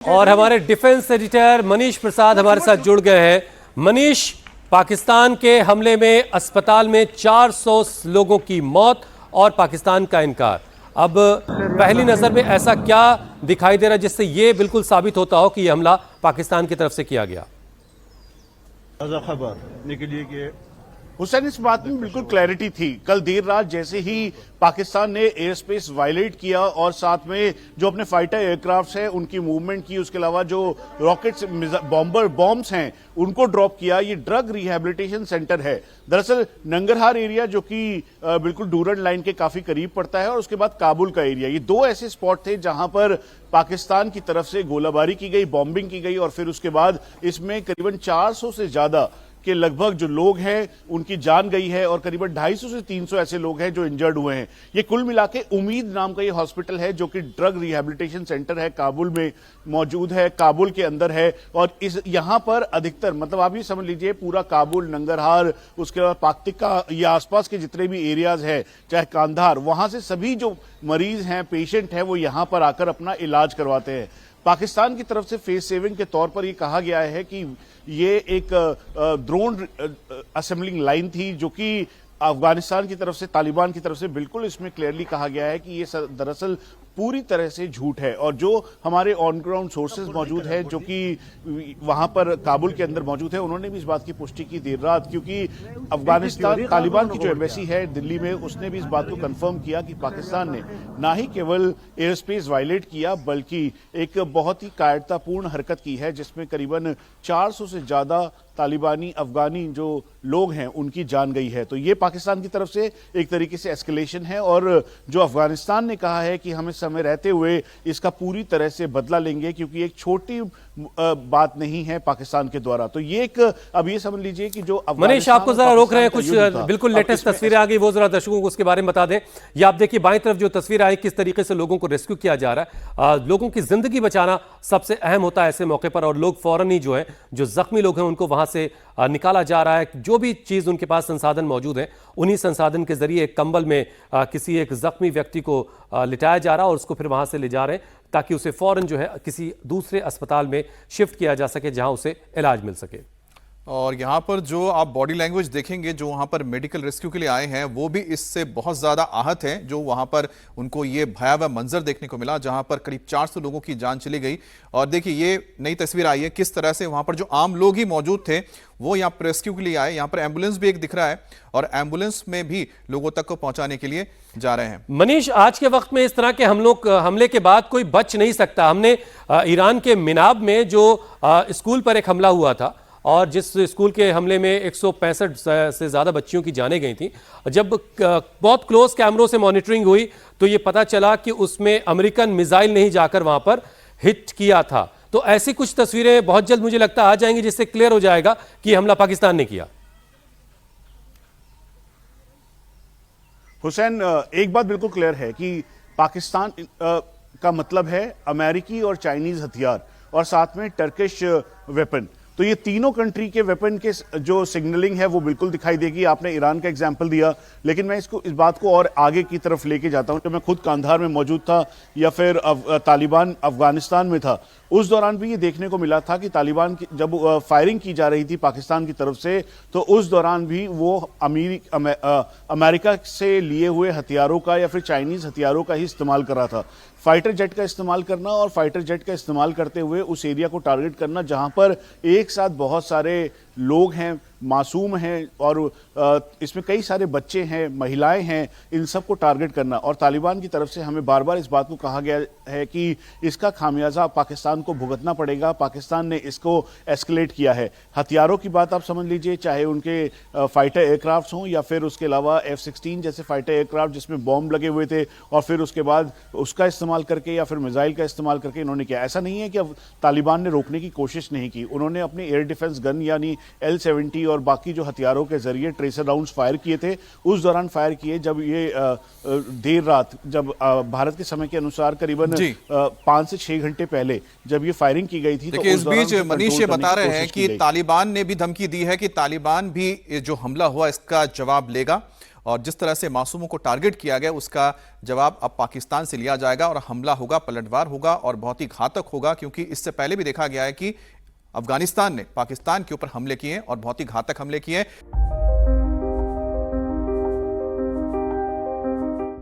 और हमारे defence editor Manish Prasad हमारे साथ जुड़ गए हैं। मनीष, पाकिस्तान के हमले में अस्पताल में 400 लोगों की मौत और पाकिस्तान का इनकार। अब पहली नजर में ऐसा क्या दिखाई दे रहा है जिससे यह बिल्कुल साबित होता हो कि यह हमला पाकिस्तान की तरफ से किया गया? खबर निकली कि हुसैन, इस बात में बिल्कुल क्लैरिटी थी। कल देर रात जैसे ही पाकिस्तान ने एयर स्पेस वायलेट किया और साथ में जो अपने फाइटर एयरक्राफ्ट हैं उनकी मूवमेंट की, उसके अलावा जो रॉकेट्स बॉम्ब्स हैं उनको ड्रॉप किया। ये ड्रग रिहैबिलिटेशन सेंटर है दरअसल नंगरहार एरिया, जो कि बिल्कुल डूरन लाइन के काफी करीब पड़ता है, और उसके बाद काबुल का एरिया। ये दो ऐसे स्पॉट थे जहां पर पाकिस्तान की तरफ से गोलाबारी की गई, बॉम्बिंग की गई, और फिर उसके बाद इसमें करीबन 400 से ज्यादा के लगभग जो लोग हैं उनकी जान गई है और करीबन 250 से 300 ऐसे लोग हैं जो इंजर्ड हुए हैं। ये कुल मिला के उम्मीद नाम का ये हॉस्पिटल है जो कि ड्रग रिहैबिलिटेशन सेंटर है, काबुल में मौजूद है, काबुल के अंदर है। और इस यहां पर अधिकतर, मतलब आप ये समझ लीजिए पूरा काबुल, नंगरहार, उसके बाद पाक्तिका, ये आसपास के जितने भी एरियाज है, चाहे कांधार, वहां से सभी जो मरीज हैं, पेशेंट हैं, वो यहां पर आकर अपना इलाज करवाते हैं। पाकिस्तान की तरफ से फेस सेविंग के तौर पर यह कहा गया है कि ये एक ड्रोन असेंबलिंग लाइन थी जो कि अफगानिस्तान की तरफ से, तालिबान की तरफ से बिल्कुल इसमें क्लियरली कहा गया है कि ये दरअसल पूरी तरह से झूठ है। और जो हमारे ऑन ग्राउंड सोर्सेज मौजूद है जो कि वहां पर काबुल के अंदर मौजूद है, उन्होंने भी इस बात की पुष्टि की देर रात, क्योंकि अफगानिस्तान तालिबान की जो एम्बेसी है दिल्ली में, उसने भी इस बात को कंफर्म किया कि पाकिस्तान ने ना ही केवल एयर स्पेस वायलेट किया बल्कि एक बहुत ही कायरतापूर्ण हरकत की है जिसमें करीबन 400 से ज्यादा तालिबानी अफगानी जो लोग हैं उनकी जान गई है। तो ये पाकिस्तान की तरफ से एक तरीके से एस्केलेशन है, और जो अफगानिस्तान ने कहा है कि हम इस समय रहते हुए इसका पूरी तरह से बदला लेंगे, क्योंकि एक छोटी बात नहीं है पाकिस्तान के द्वारा। तो ये एक, अब ये समझ लीजिए कि जो मनीष, आपको जरा रोक रहे हैं, कुछ बिल्कुल लेटेस्ट तस्वीरें आ गई, वो जरा दर्शकों को उसके बारे में बता दें। ये आप देखिए बाईं तरफ जो तस्वीर आई, किस तरीके से लोगों को रेस्क्यू किया जा रहा है। लोगों की जिंदगी बचाना सबसे अहम होता है ऐसे मौके पर, और लोग फौरन ही जो है, जो जख्मी लोग हैं उनको वहां से निकाला जा रहा है। जो भी चीज उनके पास संसाधन मौजूद है, उन्हीं संसाधन के जरिए एक कंबल में किसी एक जख्मी व्यक्ति को लिटाया जा रहा है और उसको फिर वहां से ले जा रहे हैं ताकि उसे फौरन जो है किसी दूसरे अस्पताल में शिफ्ट किया जा सके जहां उसे इलाज मिल सके। और यहाँ पर जो आप बॉडी लैंग्वेज देखेंगे, जो वहाँ पर मेडिकल रेस्क्यू के लिए आए हैं वो भी इससे बहुत ज़्यादा आहत हैं, जो वहाँ पर उनको ये भयावह मंजर देखने को मिला जहाँ पर करीब 400 लोगों की जान चली गई। और देखिए ये नई तस्वीर आई है किस तरह से वहाँ पर जो आम लोग ही मौजूद थे वो यहाँ पर रेस्क्यू के लिए आए। यहाँ पर एम्बुलेंस भी एक दिख रहा है और एम्बुलेंस में भी लोगों तक को पहुंचाने के लिए जा रहे हैं। मनीष, आज के वक्त में इस तरह के हमले के बाद कोई बच नहीं सकता। हमने ईरान के मिनाब में जो स्कूल पर एक हमला हुआ था और जिस स्कूल के हमले में 165 से ज़्यादा बच्चियों की जानें गई थी, जब बहुत क्लोज कैमरों से मॉनिटरिंग हुई तो ये पता चला कि उसमें अमेरिकन मिसाइल नहीं जाकर वहां पर हिट किया था। तो ऐसी कुछ तस्वीरें बहुत जल्द मुझे लगता आ जाएंगी जिससे क्लियर हो जाएगा कि हमला पाकिस्तान ने किया। हुसैन, एक बात बिल्कुल क्लियर है कि पाकिस्तान का मतलब है अमेरिकी और चाइनीज हथियार और साथ में टर्किश वेपन। तो ये तीनों कंट्री के वेपन के जो सिग्नलिंग है वो बिल्कुल दिखाई देगी। आपने ईरान का एग्जाम्पल दिया, लेकिन मैं इस बात को और आगे की तरफ लेके जाता हूं। जब मैं खुद कांधार में मौजूद था या फिर तालिबान अफगानिस्तान में था, उस दौरान भी ये देखने को मिला था कि तालिबान की जब फायरिंग की जा रही थी पाकिस्तान की तरफ से, तो उस दौरान भी वो अमेरिका से लिए हुए हथियारों का या फिर चाइनीज हथियारों का ही इस्तेमाल कर रहा था। फाइटर जेट का इस्तेमाल करना और फाइटर जेट का इस्तेमाल करते हुए उस एरिया को टारगेट करना जहां पर एक साथ बहुत सारे लोग हैं, मासूम हैं, और इसमें कई सारे बच्चे हैं, महिलाएं हैं, इन सबको टारगेट करना। और तालिबान की तरफ से हमें बार बार इस बात को कहा गया है कि इसका खामियाजा पाकिस्तान को भुगतना पड़ेगा। पाकिस्तान ने इसको एस्केलेट किया है। हथियारों की बात आप समझ लीजिए, चाहे उनके फाइटर एयरक्राफ्ट हों या फिर उसके अलावा F-16 जैसे फाइटर एयरक्राफ्ट जिसमें बॉम्ब लगे हुए थे, और फिर उसके बाद उसका इस्तेमाल करके या फिर मिसाइल का इस्तेमाल करके इन्होंने किया। ऐसा नहीं है कि अब तालिबान ने रोकने की कोशिश नहीं की, उन्होंने अपनी एयर डिफेंस गन यानी L-70 और बाकी जो हथियारों के जरिए ट्रेसर राउंड्स फायर किए थे, उस दौरान फायर किए जब ये देर रात, जब भारत के समय के अनुसार करीबन 5 से 6 घंटे पहले जब ये फायरिंग की गई थी। तो इस बीच मनीष ये बता रहे हैं कि तालिबान ने भी धमकी दी है कि तालिबान भी जो हमला हुआ इसका जवाब लेगा और जिस तरह से मासूमों को टारगेट किया गया उसका जवाब अब पाकिस्तान से लिया जाएगा और हमला होगा, पलटवार होगा और बहुत ही घातक होगा, क्योंकि इससे पहले भी देखा गया है कि अफगानिस्तान ने पाकिस्तान के ऊपर हमले किए और बहुत ही घातक हमले किए।